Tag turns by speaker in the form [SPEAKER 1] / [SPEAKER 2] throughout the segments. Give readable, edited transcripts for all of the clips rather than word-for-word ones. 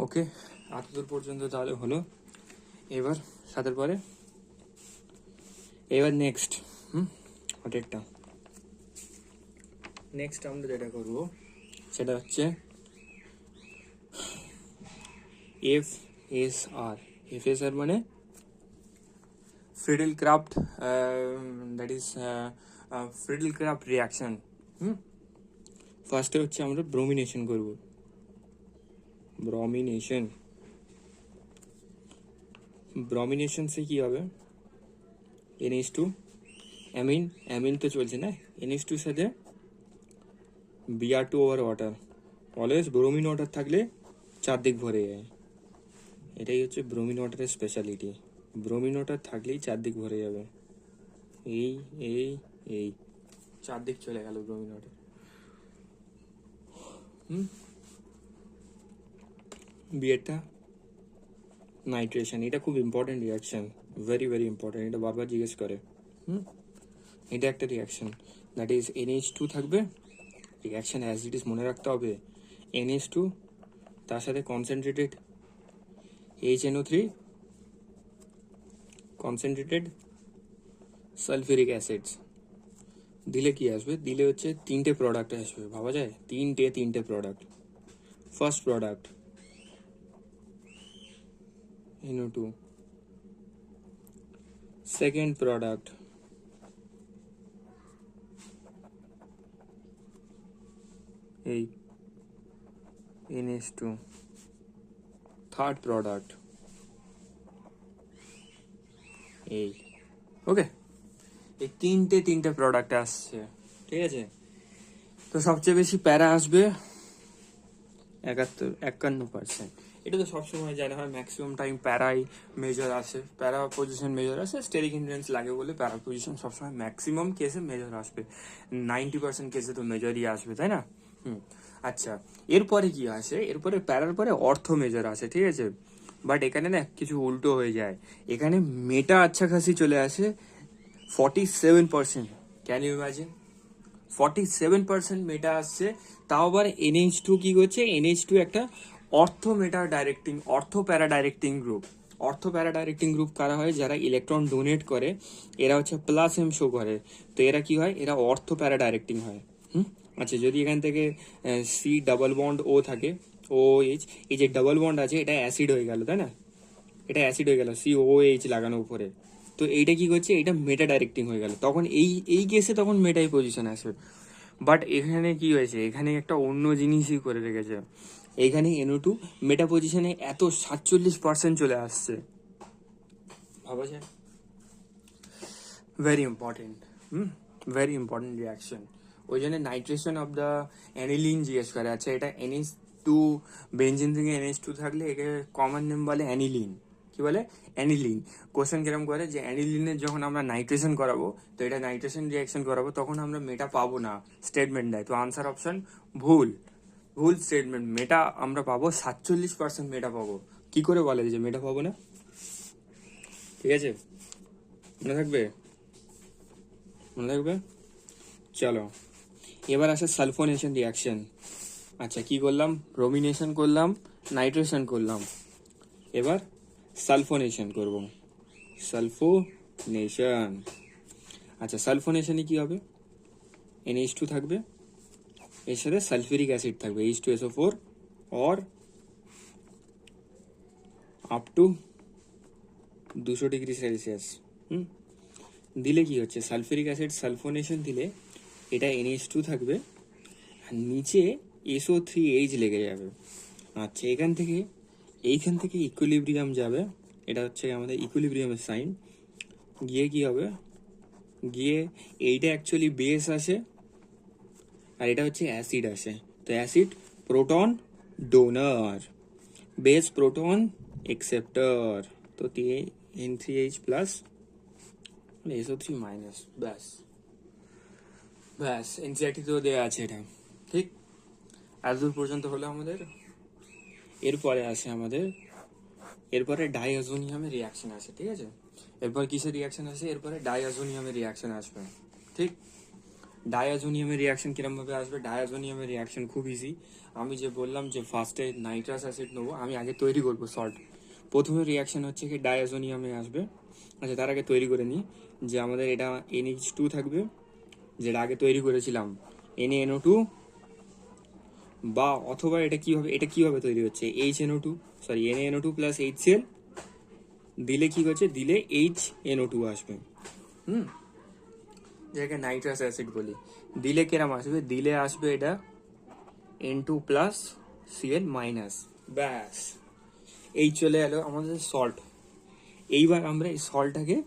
[SPEAKER 1] ওকে, এতদূর পর্যন্ত তাহলে হলো। এবার সাতের পরে এবার নেক্সট হটেরটা নেক্সট আমরা যেটা করবো সেটা হচ্ছে FSR। FSR মানে Friedel craft, that is Friedel craft reaction. ফার্স্টে হচ্ছে আমরা ব্রোমিনেশন করব। ব্রমিনেশন সে কি হবে, NH2 অ্যামিন তো চলছে না, NH2 সাথে Br2 over water. Always bromine water থাকলে চারদিক ভরে যায়, এটাই হচ্ছে ব্রোমিন ওয়াটারের স্পেশালিটি। ব্রোমিন ওয়াটার থাকলেই চারদিক ভরে যাবে, এই এই এই চারদিক চলে গেল ব্রোমিন ওয়াটার। বিয়েরটা নাইট্রেশন, এটা খুব important reaction, very very important, এটা বারবার জিজ্ঞেস করে। এটা একটা রিয়াকশন, দ্যাট ইজ NH2 থাকবে, রিয়াকশন অ্যাজ ইট ইজ মনে রাখতে হবে, NH2 তার সাথে concentrated HNO3, concentrated sulphuric acids দিলে কি আসবে, দিলে হচ্ছে তিনটে প্রোডাক্ট আসবে, ভাবা যায় তিনটে product. First product NO2, second product এই NH2, থার্ড প্রোডাক্ট এই। ওকে, এই তিনটে প্রোডাক্ট আসছে, ঠিক আছে। তো সবচেয়ে বেশি প্যারা আসবে 51%। এটা তো সবসময় জানা হয়, ম্যাক্সিমাম টাইম প্যারাই মেজর আসে, প্যারা পজিশন মেজর আসে, স্টেরিক হিন্ড্রেন্স লাগে বলে প্যারা পজিশন সবসময় ম্যাক্সিমাম কেসে মেজর আসবে, 90% কেসে তো মেজরই আসবে, তাই না? আচ্ছা, এরপরে কি আসে, এরপরে প্যারার পরে অর্থ মেজর আসে, ঠিক আছে। বাট এখানে না কিছু উল্টো হয়ে যায়, এখানে মেটা আচ্ছা খাসি চলে আসে 47%। ক্যান ইউ ইমাজিন, 47% মেটা আসছে। তাও আবার NH2 কি করছে, NH2 একটা অর্থ প্যারা ডাইরেক্টিং গ্রুপ। অর্থ প্যারা ডাইরেক্টিং গ্রুপ কারা হয়, যারা ইলেকট্রন ডোনেট করে, এরা হচ্ছে প্লাস M শো করে, তো এরা কি হয়, এরা অর্থ প্যারা ডাইরেক্টিং হয়। আচ্ছা, যদি এখান থেকে C+O থাকে, OH, এই যে ডাবল বন্ড আছে এটা অ্যাসিড হয়ে গেল, তাই না, এটা অ্যাসিড হয়ে গেল, COOH লাগানো উপরে, তো এইটা কি করছে, এটা মেটা ডাইরেক্টিং হয়ে গেল, তখন এই কেসে তখন মেটাই পজিশন আসবে। বাট এখানে কি হয়েছে, এখানে একটা অন্য জিনিসই করে রেখেছে, এইখানে NO2 মেটা পজিশনে এত 47% চলে আসছে, ভাবা যায়। Very important, very important reaction. ওই জন্য নাইট্রেশন অফ দ্য অ্যানিলিন জিজ্ঞেস করে। আচ্ছা, এটা NH2, বেঞ্জিন থেকে NH2 থাকলে একে কমন নেম বলে অ্যানিলিন। কি বলে, অ্যানিলিন। কোশ্চেন কিরম করে যে অ্যানিলিনের যখন আমরা নাইট্রেশন করাবো, তো এটা নাইট্রেশন রিয়াকশন করাবো, তখন আমরা মেটা পাবো না, স্টেটমেন্ট দেয়। তো আনসার অপশন ভুল স্টেটমেন্ট, মেটা আমরা পাবো 47% মেটা পাবো। কি করে বলে যে মেটা পাবো না, ঠিক আছে, মনে থাকবে। চলো, এবার আসে সালফোনেশন রিয়াকশন। আচ্ছা, কি করলাম, ব্রোমিনেশন করলাম, নাইট্রেশন করলাম, এবার সালফোনেশন করব। সালফোনেশন, আচ্ছা, সালফোনেশনে কি হবে, NH2 থাকবে, এর সাথে সালফিউরিক অ্যাসিড থাকবে, H2SO4, or up to 200 degree Celsius. দিলে কি হচ্ছে, সালফিউরিক অ্যাসিড সালফোনেশন দিলে এটা NH2 থাকবে, আর নিচে SO3H লেগে যাবে। আচ্ছা, এইখান থেকে ইকুইলিব্রিয়াম যাবে, এটা হচ্ছে আমাদের ইকুইলিব্রিয়ামের সাইন, গিয়ে কি হবে, গিয়ে এইটা অ্যাকচুয়ালি বেস আসে, আর এটা হচ্ছে অ্যাসিড আসে। তো acid proton donor, base proton acceptor, তো N3H প্লাস SO3 মাইনাস, ব্যাস এনসিআরটি তো দেওয়া আছে এটা, ঠিক। এতদূর পর্যন্ত হলো আমাদের। এরপরে ডাইঅ্যাজোনিয়ামের রিয়াকশন আসে, ঠিক আছে। এরপর কিসের রিয়াকশন আসে, এরপরে ডাইঅ্যাজোনিয়ামের রিয়াকশন আসবে, ঠিক। ডায়াজোনিয়ামের রিয়াকশন কিরমভাবে আসবে? ডায়াজোনিয়ামের রিয়াকশন খুব ইজি। আমি যে বললাম যে ফার্স্টে নাইট্রাস অ্যাসিড নেবো, আমি আগে তৈরি করবো সল্ট। প্রথমে রিয়াকশন হচ্ছে কি ডায়াজোনিয়ামে আসবে। আচ্ছা, তার আগে তৈরি করে নিই যে আমাদের এটা NH2 থাকবে, যেটা আগে তৈরি করেছিলাম NaNO2, বা অথবা এটা কিভাবে তৈরি হচ্ছে HNO2, sorry NaNO2 plus HCl দিলে কি হচ্ছে, দিলে HNO2 আসবে। যেটাকে নাইট্রাস অ্যাসিড বলি। দিলে কেরাম আসবে? দিলে আসবে এটা N2 প্লাস Cl মাইনাস। ব্যাস, এই চলে এলো আমাদের সল্ট। এইবার আমরা এই সল্টটাকে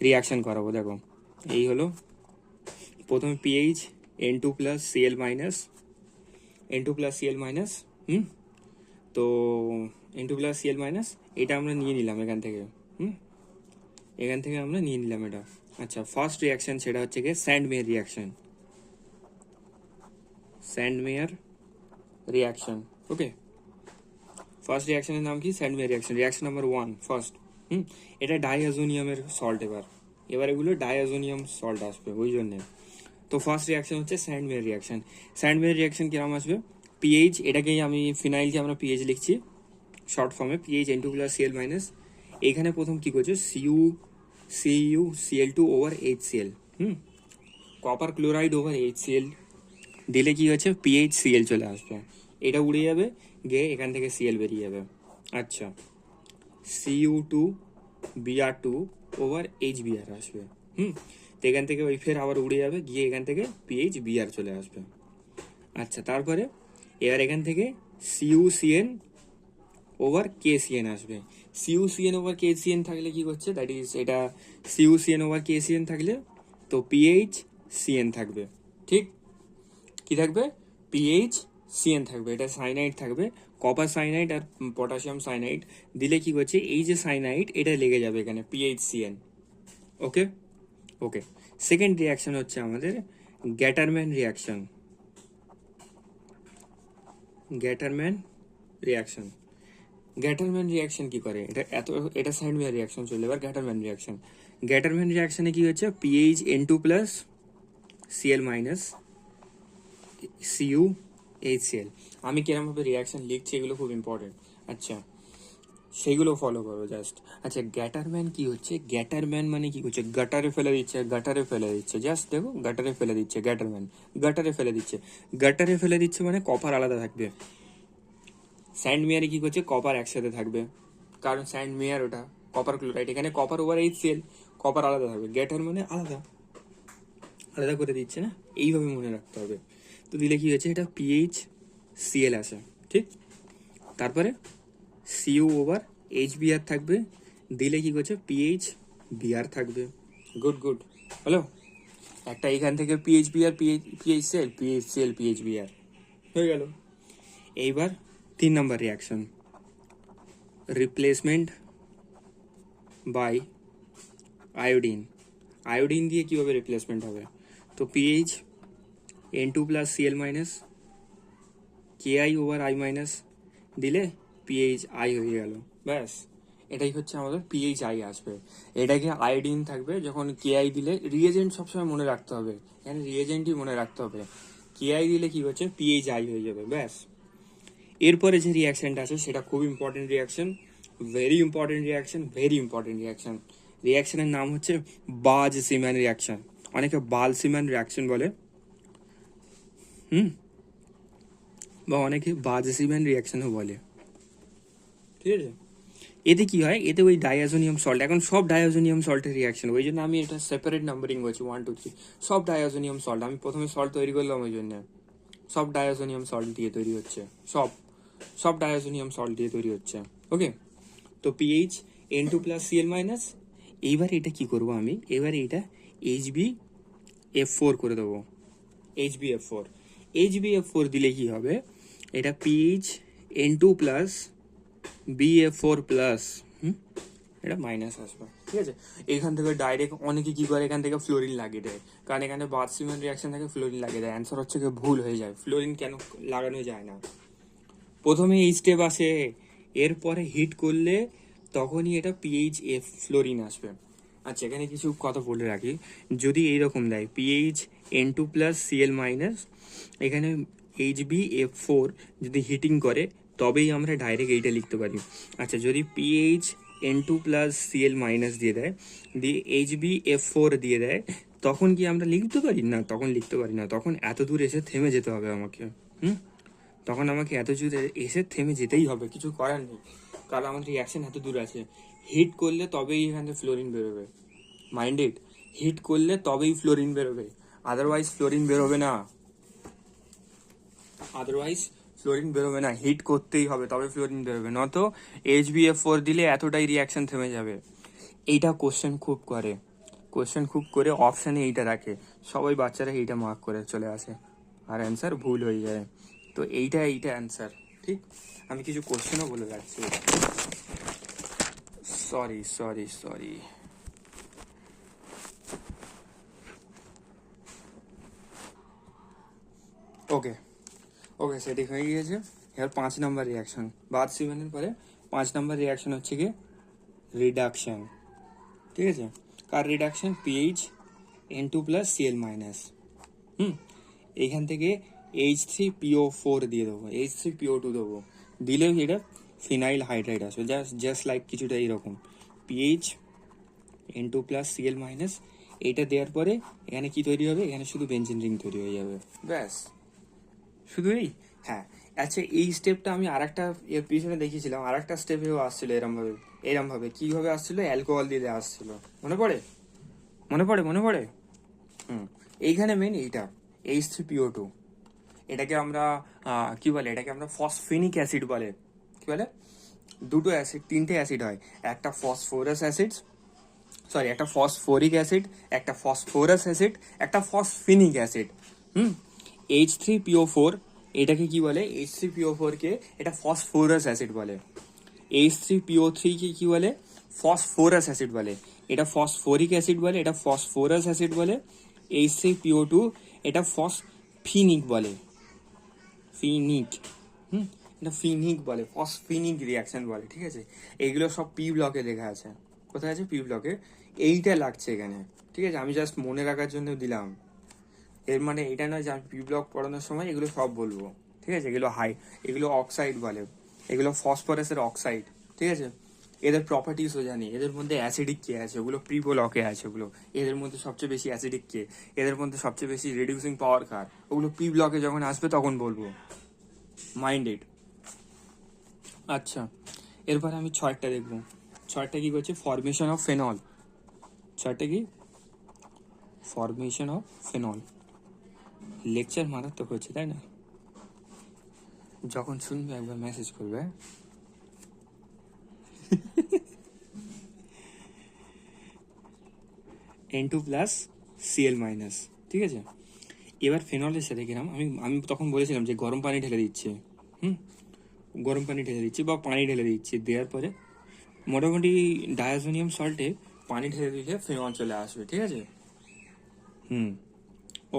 [SPEAKER 1] রিয়াকশন করাবো। দেখো, এই হলো প্রথমে pH N2 plus Cl minus, N2 plus Cl minus. তো N2 প্লাস Cl মাইনাস এটা আমরা নিয়ে নিলাম এখান থেকে। এখান থেকে আমরা নিয়ে নিলাম এটা। আচ্ছা, ফার্স্ট রিয়াকশন সেটা হচ্ছে কি স্যান্ডমেয়ার রিয়াকশন। স্যান্ডমেয়ার রিয়াকশন, ওকে। ফার্স্ট রিয়াকশনের নাম কি? Sandmeyer reaction. Reaction number 1 first. এটা ডাইঅ্যাজোনিয়ামের সল্ট। এবার এগুলো ডাইঅ্যাজোনিয়াম সল্ট আসবে ওই জন্যে। তো ফার্স্ট রিয়াকশন হচ্ছে স্যান্ডমেয়ার রিয়াকশন। স্যান্ডমেয়ার রিয়াকশন কিরকম আসবে? পিএইচ, এটাকেই আমি ফিনাইলকে আমরা পিএইচ লিখছি শর্ট ফর্মে, pH N2 plus Cl minus. এইখানে প্রথম কি করছে, Cl2 over HCl, copper chloride over HCl দিলে কি হচ্ছে, PHCl চলে আসবে। এটা উড়ে যাবে, গিয়ে এখান থেকে Cl বেরিয়ে যাবে। আচ্ছা, Cu2Br2 ওভার HBr আসবে। তো এখান থেকে ওই ফের আবার উড়ে যাবে, গিয়ে এখান থেকে PHBr চলে আসবে। আচ্ছা, তারপরে এবার এখান থেকে CuCN ওভার KCN আসবে। CuCN ওভার KCN থাকলে কি করছে, দ্যাট ইজ এটা CuCN ওভার KCN থাকলে তো PHCN থাকবে। ঠিক কি থাকবে? PHCN থাকবে। এটা সাইনাইড থাকবে, কপার সাইনাইড আর পটাশিয়াম সাইনাইড দিলে কি করছে, এই যে সাইনাইড এটা লেগে যাবে এখানে PHCN। ওকে ওকে। সেকেন্ড রিয়াকশন হচ্ছে আমাদের গ্যাটারম্যান রিয়াকশন। গ্যাটারম্যান রিয়াকশন। গ্যাটারম্যান রিয়াকশন কি করে? এটা স্যান্ডমেয়ার রিয়াকশন চলে। এবার গ্যাটারম্যান রিয়াকশন। গ্যাটারম্যান রিয়াকশনে কি হচ্ছে, pH N2 plus Cl minus CuHCl। আমি কিরমভাবে রিয়াকশন লিখছি এগুলো খুব ইম্পর্টেন্ট। আচ্ছা, সেইগুলো ফলো করো জাস্ট। আচ্ছা, গ্যাটারম্যান কি হচ্ছে? গ্যাটারম্যান মানে কি হচ্ছে, গাটারে ফেলে দিচ্ছে, গাটারে ফেলে দিচ্ছে। জাস্ট দেখো, গাটারে ফেলে দিচ্ছে গ্যাটারম্যান, গাটারে ফেলে দিচ্ছে। গাটারে ফেলে দিচ্ছে মানে কপার আলাদা থাকবে। স্যান্ডমেয়ারে কি করছে, কপার একসাথে থাকবে, কারণ স্যান্ডমেয়ার ওটা কপার ক্লোরাইড, এখানে কপার ওভার HCl, কপার আলাদা থাকবে। গ্যাটার মানে আলাদা আলাদা করে দিচ্ছে না, এইভাবে মনে রাখতে হবে। তো দিলে কি হচ্ছে, এটা PHCl আসে। ঠিক, তারপরে Cu ওভার HBr থাকবে, দিলে কি করছে, PHBr থাকবে। Good good, hello. একটা এখান থেকে PHBr, PHCl, PHBr হয়ে গেল। এইবার 3 নম্বর reaction, replacement by iodine. Iodine দিয়ে কীভাবে রিপ্লেসমেন্ট হবে? তো PH N2 plus Cl minus KI over I minus দিলে PHI হয়ে গেল। ব্যাস, এটাই হচ্ছে আমাদের PHI আসবে। এটাকে আয়োডিন থাকবে যখন KI দিলে। রিয়েজেন্ট সবসময় মনে রাখতে হবে, এখানে রিয়েজেন্টই মনে রাখতে হবে। KI দিলে কি হচ্ছে, PHI হয়ে যাবে। ব্যাস, এরপরে যে রিয়াকশনটা আছে সেটা খুব important reaction, very important reaction, very important reaction. রিয়াকশনের নাম হচ্ছে বাজ সিম্যান রিয়াকশন, অনেকে বাল সিম্যান রিয়াকশন বলে, বা অনেকে বাজ সিম্যান রিয়াকশনও বলে। ঠিক আছে, এতে কি হয়, এতে ওই ডায়াজোনিয়াম সল্ট, এখন সব ডায়াজোনিয়াম সল্টের রিয়াকশন, ওই জন্য আমি এটা সেপারেট নাম্বারিং করছি 1 2 3। সব ডায়াজোনিয়াম সল্ট, আমি প্রথমে সল্ট তৈরি করলাম ওই জন্য, সব ডায়াজোনিয়াম সল্ট দিয়ে তৈরি হচ্ছে, সব ডায়াজোনিয়াম সল্ট দিয়ে তৈরি হচ্ছে। ওকে, তো PH N2 plus Cl minus. এইবার এটা কি করব আমি, এবারে এটা HbF4 করে দেবো। HbF4 দিলে কি হবে, এটা pH N2 plus BF4 plus, এটা মাইনাস আসবে। ঠিক আছে, এখান থেকে ডাইরেক্ট অনেকে কি করে, এখান থেকে ফ্লোরিন লাগিয়ে দেয়, কারণ এখানে বাজ সিম্যান রিয়াকশন থেকে ফ্লোরিন লাগিয়ে দেয়। অ্যান্সার হচ্ছে কি ভুল হয়ে যায়, ফ্লোরিন কেন লাগানো যায় না। প্রথমে এই স্টেপ আসে, এরপরে হিট করলে তখনই এটা PHF ফ্লোরিন আসবে। আচ্ছা, এখানে কিছু কথা বলে রাখি। যদি এইরকম দেয় পিএইচ N2+Cl-, এখানে HbF4 যদি হিটিং করে তবেই আমরা ডাইরেক্ট এইটা লিখতে পারি। আচ্ছা, যদি পিএইচ N2+Cl- দিয়ে দেয়, দিয়ে HbF4 দিয়ে দেয়, তখন কি আমরা লিখতে পারি? না, তখন লিখতে পারি না। তখন এত দূর এসে থেমে যেতে হবে আমাকে। তখন আমাকে এত দূর এসে থেমে যেতেই হবে, কিছু করার নেই, কারণ আমাদের রিয়াকশন এত দূর আছে। হিট করলে তবেই এখান থেকে ফ্লোরিন বেরোবে, মাইন্ডেড। হিট করলে তবেই ফ্লোরিন বেরোবে, আদারওয়াইজ ফ্লোরিন বেরোবে না। হিট করতেই হবে তবে ফ্লোরিন বেরোবে, নয়তো HbF4 দিলে এতটাই রিয়াকশন থেমে যাবে। এইটা কোশ্চেন খুব করে অপশানে এইটা রাখে, সবাই বাচ্চারা এইটা মার্ক করে চলে আসে, আর অ্যান্সার ভুল হয়ে যায়। তো এইটা অ্যান্সার ঠিক। আমি কিছু কোশ্চেনও বলে যাচ্ছি, সরি। ওকে, সেটিং হয়ে গিয়েছে। এবার 5 নম্বর রিয়াকশন, বাদ সিভেনের পরে 5 নম্বর রিয়াকশন হচ্ছে কি রিডাকশন। ঠিক আছে, কার রিডাকশন? PH N2+Cl-। এইখান থেকে H3PO4 দিয়ে দেবো, H3PO2 দেবো, দিলেও এটা ফিনাইল হাইড্রাইড আসবে, জাস্ট লাইক কিছুটা এইরকম। পিএইচ N2+Cl-, এইটা দেওয়ার পরে এখানে কি তৈরি হবে? এখানে শুধু বেঞ্জিন রিং তৈরি হয়ে যাবে, ব্যাস। শুধু এই, হ্যাঁ। আচ্ছা, এই স্টেপটা আমি আরেকটা এর পিছনে দেখিয়েছিলাম, আরেকটা স্টেপেও আসছিল এরমভাবে কিভাবে আসছিল? অ্যালকোহল দিয়ে আসছিল, মনে পড়ে? এইখানে মেন এইটা H3PO2, এটাকে আমরা কি বলে? এটাকে আমরা ফসফেনিক অ্যাসিড বলে। কি বলে? দুটো অ্যাসিড, তিনটে অ্যাসিড হয়, একটা একটা ফসফোরিক অ্যাসিড, একটা ফসফোরাস অ্যাসিড, একটা ফসফিনিক অ্যাসিড। H3PO4 এটাকে কি বলে? H3PO4 কে এটা ফসফোরাস অ্যাসিড বলে। H3PO3 কে কি বলে? ফসফোরাস অ্যাসিড বলে। এটা ফসফোরিক অ্যাসিড বলে, এটা ফসফোরাস অ্যাসিড বলে। H3PO2 এটা ফসফিনিক বলে, এটা ফিনিক বলে, ফসফিনিক রিয়াকশন বলে। ঠিক আছে, এইগুলো সব পি ব্লকে লেখা আছে। কোথায় আছে? পি ব্লকে। এইটা লাগছে এখানে। ঠিক আছে, আমি জাস্ট মনে রাখার জন্য দিলাম। এর মানে এটা নয় যে আমি পি ব্লক পড়ানোর সময় এগুলো সব বলবো। ঠিক আছে, এগুলো অক্সাইড বলে, এগুলো ফসফরাসের অক্সাইড। ঠিক আছে, এদের প্রপার্টিসও জানি, এদের মধ্যে অ্যাসিডিক কে আছে, ওগুলো প্রি ব্লকে আছে ওগুলো। এদের মধ্যে সবচেয়ে বেশি অ্যাসিডিক কে, এদের মধ্যে সবচেয়ে বেশি রিডিউসিং পাওয়ার কার, ওগুলো পি ব্লকে যখন আসবে তখন বলবো, মাইন্ডেড। আচ্ছা, এরপরে আমি 6টা দেখবো। 6টা কি করছে? Formation of phenol. 6টা কি? Formation of phenol. লেকচার মারাত্মক হচ্ছে, তাই না? যখন শুনবে একবার মেসেজ করবে। N2+Cl-। ঠিক আছে, এবার ফেনলের সাথে কিরাম আমি তখন বলেছিলাম যে গরম পানি ঢেলে দিচ্ছে। গরম পানি ঢেলে দিচ্ছি বা পানি ঢেলে দিচ্ছি, দেওয়ার পরে মোটামুটি ডায়াজোনিয়াম সল্টে পানি ঢেলে দিলে ফেনল চলে আসবে। ঠিক আছে,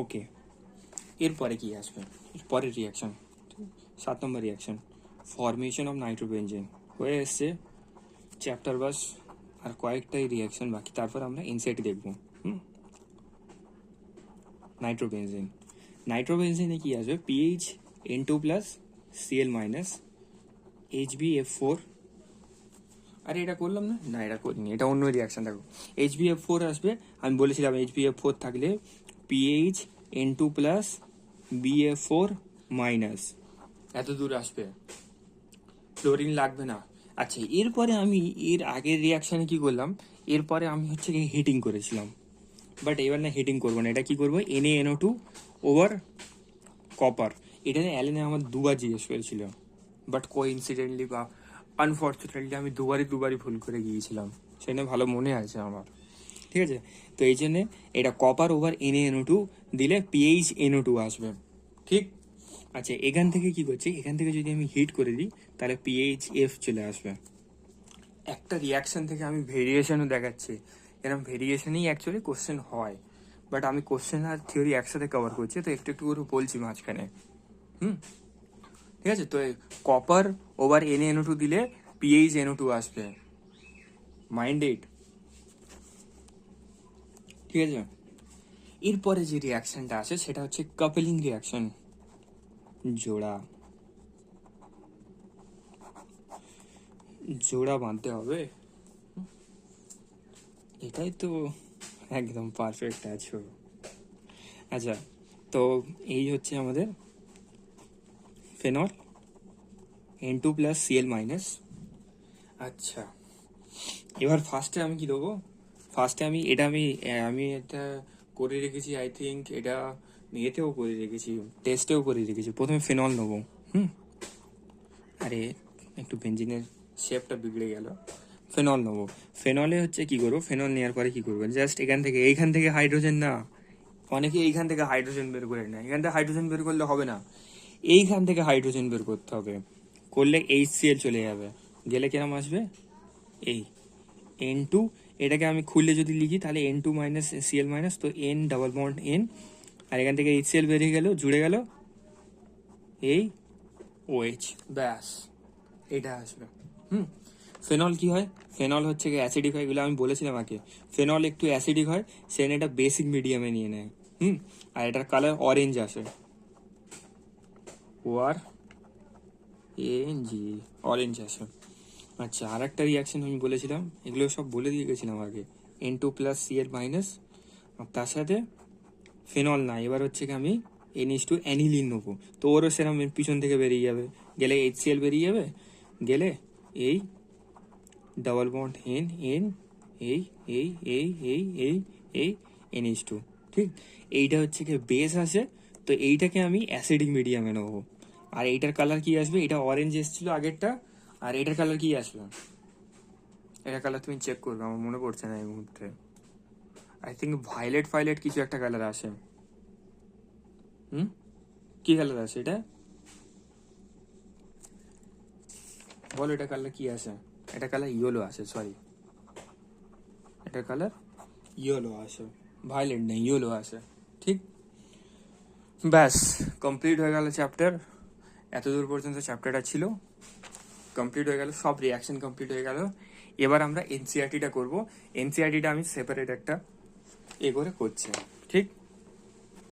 [SPEAKER 1] ওকে। এরপরে কি আসবে? পরের রিয়াকশন 7 নম্বর রিয়াকশন, ফরমেশন অফ নাইট্রোবেনজেন। হয়ে এসছে চ্যাপ্টার বাস, আর কয়েকটাই রিয়াকশন বাকি, তারপর আমরা ইনসাইট দেখব। নাইট্রোবেনজেনে কি আসবে? PH N2+Cl-, HbF4। আরে এটা করলাম না, এটা করিনি, এটা অন্য রিয়াকশন। দেখো, HbF4 আসবে, আমি বলেছিলাম HbF4 থাকলে পিএইচ N2+BF4-, এত দূর আসবে, ফ্লোরিন লাগবে না। আচ্ছা, এরপরে আমি এর আগের রিয়াকশানে কি করলাম? এরপরে আমি হচ্ছে কি হিটিং করেছিলাম, বাট এবার না হিটিং করবো না। এটা কি করবো? NaNO2 over copper. এটা অ্যালেনে আমার দুবার জিজ্ঞেস করেছিল, বাট কোইন্সিডেন্টলি বা আনফর্চুনেটলি আমি দুবারই ভুল করে গিয়েছিলাম, সেটা ভালো মনে আছে আমার। ঠিক আছে, তো এই জন্যে এটা কপার ওভার NaNO2 দিলে পিএইচ NO2 আসবে। ঠিক। আচ্ছা, এখান থেকে কি করছি? এখান থেকে যদি আমি হিট করে দিই তাহলে PHF চলে আসবে। একটা রিয়াকশন থেকে আমি ভেরিয়েশনও দেখাচ্ছি, এরকম ভেরিয়েশনই অ্যাকচুয়ালি কোশ্চেন হয়, বাট আমি কোশ্চেন আর থিওরি একসাথে কভার করছি, তো একটু করে বলছি মাঝখানে। ঠিক আছে, তো কপার ওভার NaNO2 দিলে PHNO2 আসবে, মাইন্ডেড। ঠিক আছে। এরপরে যে রিয়াকশনটা আছে সেটা হচ্ছে কাপলিং রিয়াকশন, জোড়া জোড়া বাঁধতে হবে, এটাই তো একদম পারফেক্ট আছো। আচ্ছা, তো এই হচ্ছে আমাদের ফেনল N2+Cl-। আচ্ছা, এবার ফার্স্টে আমি কি দেবো, ফার্স্টে আমি এটা আমি এটা করে রেখেছি, আই থিঙ্ক এটা ইয়েতেও করে রেখেছি, টেস্টেও করে রেখেছি। প্রথমে ফেনল নেবো। হুম, আরে একটু বেঞ্জিনের শেপটা বিগড়ে গেল। ফেনল নেবো, ফেনলে হচ্ছে কি করবো, ফেনল নেওয়ার পরে কি করবো, জাস্ট এইখান থেকে হাইড্রোজেন না, অনেকে এইখান থেকে হাইড্রোজেন বের করে নেয়, এখান থেকে হাইড্রোজেন বের করলে হবে না, এইখান থেকে হাইড্রোজেন বের করতে হবে, করলে HCl চলে যাবে, গেলে কিরম আসবে, এই N2, এটাকে আমি খুললে যদি লিখি তাহলে N2-Cl-, তো N ডাবল বন্ড N, আর এখান থেকে HCl বেরিয়ে গেল, জুড়ে গেল এই OH, ব্যাস এটা আসবে। হুম, ফেনল কি হয়, ফেনল হচ্ছে কি অ্যাসিডিক হয়, এগুলো আমি বলেছিলাম আগে, ফেনল একটু অ্যাসিডিক হয়, সেন এটা বেসিক মিডিয়ামে নিয়ে নেয়। হুম, আর এটার কালার অরেঞ্জ আসে, ORANG, অরেঞ্জ আসে। আচ্ছা, আর একটা রিয়াকশন আমি বলেছিলাম, এগুলো সব বলে দিয়ে গেছিলাম আগে, N2+Cl-, আর তার সাথে ফেনল না, এবার হচ্ছে কি আমি NH2 অ্যানিলিন নেবো, তো ওরও সেরকম পিছন থেকে বেরিয়ে যাবে, গেলে HCl বেরিয়ে যাবে, গেলে এই ডাবল বন্ড N N, এই এই এই এই এই এই NH2, ঠিক। এইটা হচ্ছে কি বেস আসে, তো এইটাকে আমি অ্যাসিডিক মিডিয়ামে নেবো। আর এইটার কালার কি আসবে, এটা অরেঞ্জ এসেছিল আগেরটা, আর এটার কালার কি আসবে, এটার কালার তুমি চেক করবে, আমার মনে পড়ছে না এই মুহূর্তে, আই থিঙ্ক ভায়োলেট কিছু একটা কালার আসে। হুম, কি কালার আসে এটা, বলো এটা কালার কি আসে, এটা কালার ইয়েলো আসে, সরি এটা কালার ইয়েলো আসে, ভায়োলেট নেই ইয়েলো আসে, ঠিক। ব্যাস কমপ্লিট হয়ে গেল চ্যাপ্টার, এতদূর পর্যন্ত চ্যাপ্টারটা ছিল, কমপ্লিট হয়ে গেল, সব রিয়াকশন কমপ্লিট হয়ে গেল। এবার আমরা এনসিআরটিটা করবো, এনসিআরটিটা আমি সেপারেট একটা করে করছি, ঠিক।